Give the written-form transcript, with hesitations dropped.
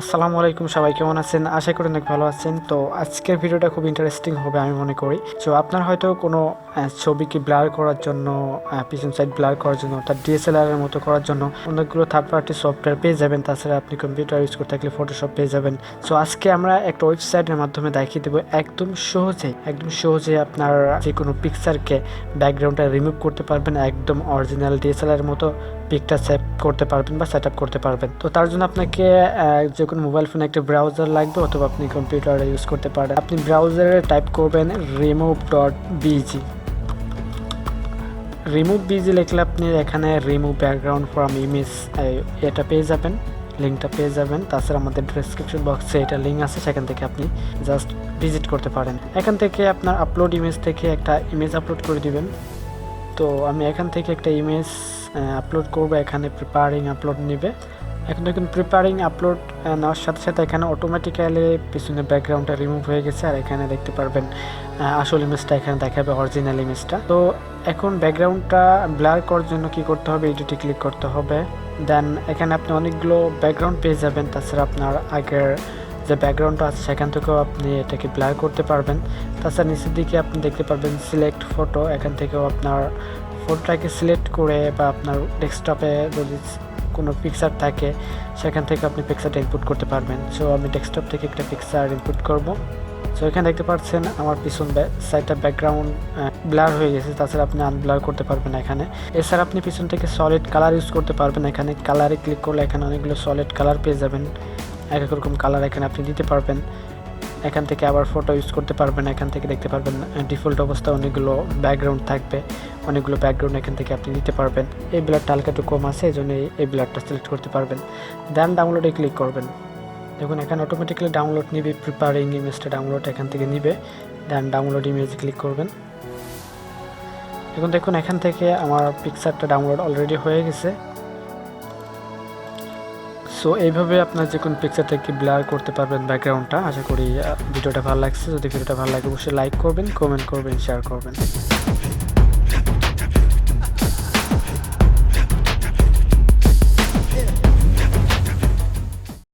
আসসালামু আলাইকুম, সবাই কেমন আছেন? আশা করি অনেক ভালো আছেন। তো আজকের ভিডিওটা খুব ইন্টারেস্টিং হবে আমি মনে করি। তো আপনার হয়তো কোনো ছবিকে ব্লার করার জন্য, পিছন সাইড ব্লার করার জন্য, তার ডিএসএলআর এর মতো করার জন্য অনেকগুলো থার্ড পার্টি সফটওয়্যার পেয়ে যাবেন। তাছাড়া আপনি কম্পিউটার ইউজ করতে থাকলে ফটোশপ পেয়ে যাবেন। সো আজকে আমরা একটা ওয়েবসাইটের মাধ্যমে দেখিয়ে দেবো একদম সহজে আপনার যে কোনো পিকচারকে ব্যাকগ্রাউন্ডটা রিমুভ করতে পারবেন, একদম অরিজিনাল ডিএসএলআর এর মতো পিকটা সেভ করতে পারবেন বা সেট আপ করতে পারবেন। তো তার জন্য আপনাকে যে কোনো মোবাইল ফোনে একটা ব্রাউজার লাগবে, অথবা আপনি কম্পিউটারে ইউজ করতে পারেন। আপনি ব্রাউজারে টাইপ করবেন remove.bg। remove.bg লিখলে আপনি এখানে রিমুভ ব্যাকগ্রাউন্ড ফ্রম ইমেজ এটা পেয়ে যাবেন, লিঙ্কটা পেয়ে যাবেন। তাছাড়া আমাদের ডেসক্রিপশন বক্সে এটা লিঙ্ক আছে, সেখান থেকে আপনি জাস্ট ভিজিট করতে পারেন। এখান থেকে আপনার আপলোড ইমেজ থেকে একটা ইমেজ আপলোড করে দিবেন। তো আমি এখান থেকে একটা ইমেজ আপলোড করব। এখানে প্রিপারিং আপলোড নেবে। এখন দেখুন প্রিপারিং আপলোড নেওয়ার সাথে সাথে এখানে অটোমেটিক্যালি পিছনে ব্যাকগ্রাউন্ডটা রিমুভ হয়ে গেছে। আর এখানে দেখতে পারবেন আসল ইমেজটা এখানে দেখাবে, অরিজিনাল ইমেজটা। তো এখন ব্যাকগ্রাউন্ডটা ব্লার করার জন্য কি করতে হবে, এডিটে ক্লিক করতে হবে। দেন এখানে আপনি অনেকগুলো ব্যাকগ্রাউন্ড পেয়ে যাবেন। তাছাড়া আপনার আগের যে ব্যাকগ্রাউন্ডটা আছে সেখান থেকেও আপনি এটাকে ব্লার করতে পারবেন। তাছাড়া নিচের দিকে আপনি দেখতে পারবেন সিলেক্ট ফটো। এখান থেকেও আপনার ফটোটাকে সিলেক্ট করে বা আপনার ডেস্কটপে যদি কোনো পিকচার থাকে সেখান থেকে আপনি পিকচারটা ইনপুট করতে পারবেন। সো আমি ডেস্কটপ থেকে একটা পিকচার ইনপুট করব। সো এখানে দেখতে পাচ্ছেন আমার পিছন সাইডটা ব্যাকগ্রাউন্ড ব্লার হয়ে গেছে। তাছাড়া আপনি আনব্লার করতে পারবেন এখানে। এছাড়া আপনি পিছন থেকে সলিড কালার ইউজ করতে পারবেন। এখানে কালারে ক্লিক করলে এখানে অনেকগুলো সলিড কালার পেয়ে যাবেন। এক এক রকম কালার এখানে আপনি দিতে পারবেন। এখান থেকে আবার ফটো ইউজ করতে পারবেন। এখান থেকে দেখতে পারবেন ডিফল্ট অবস্থায় অনেকগুলো ব্যাকগ্রাউন্ড থাকবে, অনেকগুলো ব্যাকগ্রাউন্ড এখান থেকে আপনি দিতে পারবেন। এই ব্লারটা হালকা একটু কম আছে, এই জন্য এই ব্লারটা সিলেক্ট করতে পারবেন। দেন ডাউনলোডে ক্লিক করবেন। দেখুন এখানে অটোমেটিক্যালি ডাউনলোড নিবে, প্রিপারিং ইমেজটা ডাউনলোড এখান থেকে নিবে। দেন ডাউনলোড ইমেজ ক্লিক করবেন। এখন দেখুন এখান থেকে আমার পিকচারটা ডাউনলোড অলরেডি হয়ে গেছে। সো এইভাবে আপনার যে কোনো পিকচার থেকে ব্লার করতে পারবেন ব্যাকগ্রাউন্ডটা। আশা করি ভিডিওটা ভালো লাগছে। যদি ভিডিওটা ভালো লাগে অবশ্যই লাইক করবেন, কমেন্ট করবেন, শেয়ার করবেন।